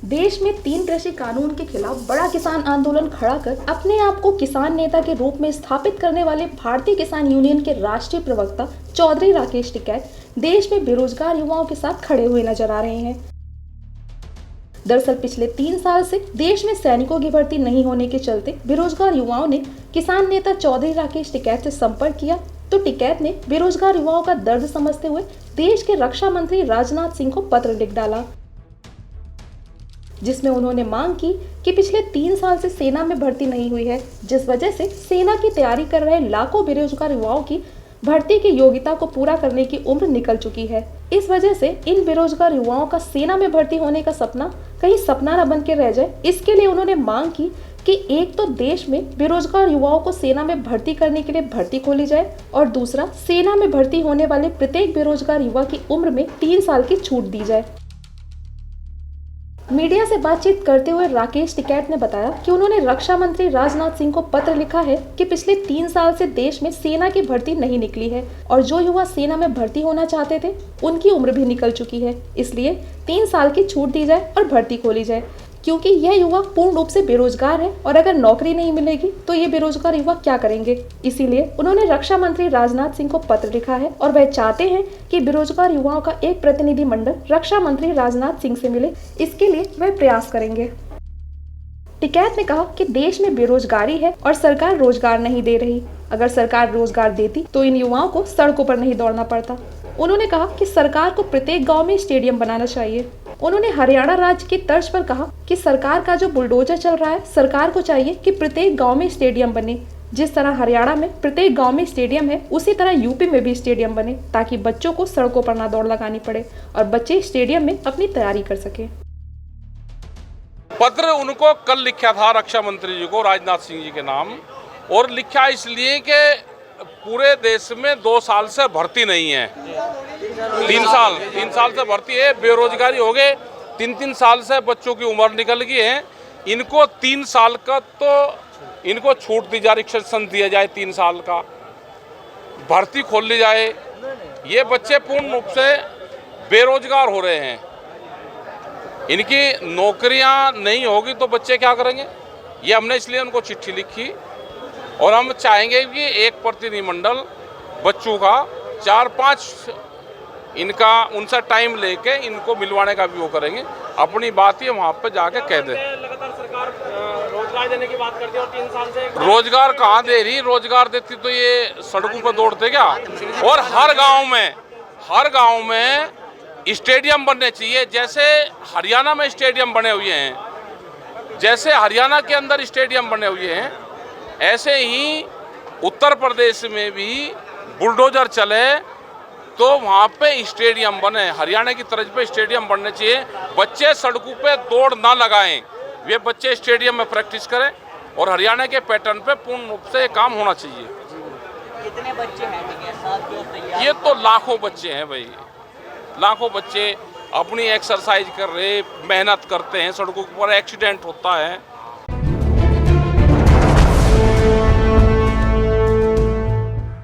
देश में 3 कृषि कानून के खिलाफ बड़ा किसान आंदोलन खड़ा कर अपने आप को किसान नेता के रूप में स्थापित करने वाले भारतीय किसान यूनियन के राष्ट्रीय प्रवक्ता चौधरी राकेश टिकैत देश में बेरोजगार युवाओं के साथ खड़े हुए नजर आ रहे हैं। दरअसल पिछले 3 साल से देश में सैनिकों की भर्ती नहीं होने के चलते बेरोजगार युवाओं ने किसान नेता चौधरी राकेश टिकैत से संपर्क किया तो टिकैत ने बेरोजगार युवाओं का दर्द समझते हुए देश के रक्षा मंत्री राजनाथ सिंह को पत्र लिख डाला, जिसमें उन्होंने मांग की कि पिछले 3 साल से सेना में भर्ती नहीं हुई है, जिस वजह से सेना की तैयारी कर रहे लाखों बेरोजगार युवाओं की भर्ती की योग्यता को पूरा करने की उम्र निकल चुकी है। इस वजह से इन बेरोजगार युवाओं का सेना में भर्ती होने का सपना कहीं सपना न बन के रह जाए। इसके लिए उन्होंने मांग की कि एक तो देश में बेरोजगार युवाओं को सेना में भर्ती करने के लिए भर्ती खोली जाए और दूसरा सेना में भर्ती होने वाले प्रत्येक बेरोजगार युवा की उम्र में 3 साल की छूट दी जाए। मीडिया से बातचीत करते हुए राकेश टिकैत ने बताया कि उन्होंने रक्षा मंत्री राजनाथ सिंह को पत्र लिखा है कि पिछले 3 साल से देश में सेना की भर्ती नहीं निकली है और जो युवा सेना में भर्ती होना चाहते थे उनकी उम्र भी निकल चुकी है, इसलिए 3 साल की छूट दी जाए और भर्ती खोली जाए, क्योंकि यह युवा पूर्ण रूप से बेरोजगार है और अगर नौकरी नहीं मिलेगी तो ये बेरोजगार युवा क्या करेंगे। इसीलिए उन्होंने रक्षा मंत्री राजनाथ सिंह को पत्र लिखा है और वह चाहते हैं कि बेरोजगार युवाओं का एक प्रतिनिधि मंडल रक्षा मंत्री राजनाथ सिंह से मिले, इसके लिए वह प्रयास करेंगे। टिकैत ने कहा कि देश में बेरोजगारी है और सरकार रोजगार नहीं दे रही। अगर सरकार रोजगार देती तो इन युवाओं को सड़कों पर नहीं दौड़ना पड़ता। उन्होंने कहा कि सरकार को प्रत्येक गांव में स्टेडियम बनाना चाहिए। उन्होंने हरियाणा राज्य की तर्ज पर कहा कि सरकार का जो बुलडोजर चल रहा है, सरकार को चाहिए कि प्रत्येक गांव में स्टेडियम बने। जिस तरह हरियाणा में प्रत्येक गांव में स्टेडियम है, उसी तरह यूपी में भी स्टेडियम बने, ताकि बच्चों को सड़कों पर ना दौड़ लगानी पड़े और बच्चे स्टेडियम में अपनी तैयारी कर सके। पत्र उनको कल लिखा था रक्षा मंत्री जी को, राजनाथ सिंह जी के नाम, और लिखा इसलिए कि पूरे देश में 2 साल से भर्ती नहीं है। 3 साल से भर्ती है, बेरोजगारी हो गए, 3 साल से बच्चों की उम्र निकल गई है। इनको 3 साल का तो इनको छूट दी जाए, एक्सटेंशन दिया जाए, 3 साल का भर्ती खोल ली जाए। ये बच्चे पूर्ण रूप से बेरोजगार हो रहे हैं, इनकी नौकरियां नहीं होगी तो बच्चे क्या करेंगे। ये हमने इसलिए उनको चिट्ठी लिखी और हम चाहेंगे कि एक प्रतिनिधिमंडल बच्चों का 4-5 इनका उनसे टाइम लेके इनको मिलवाने का भी वो करेंगे। अपनी बात ये वहाँ पे जाके कह दे। लगातार सरकार रोजगार देने की बात करती है और 3 साल से रोजगार कहाँ दे रही, रोजगार देती तो ये सड़कों पर दौड़ते क्या। और हर गांव में स्टेडियम बनने चाहिए, जैसे हरियाणा में स्टेडियम बने हुए हैं, जैसे हरियाणा के अंदर स्टेडियम बने हुए हैं, ऐसे ही उत्तर प्रदेश में भी बुलडोजर चले तो वहाँ पे स्टेडियम बने। हरियाणा की तर्ज पे स्टेडियम बनने चाहिए। बच्चे सड़कों पे दौड़ ना लगाएं, वे बच्चे स्टेडियम में प्रैक्टिस करें और हरियाणा के पैटर्न पे पूर्ण रूप से काम होना चाहिए। कितने बच्चे हैं? ये तो लाखों बच्चे हैं भाई, लाखों बच्चे अपनी एक्सरसाइज कर रहे, मेहनत करते हैं, सड़कों पर एक्सीडेंट होता है,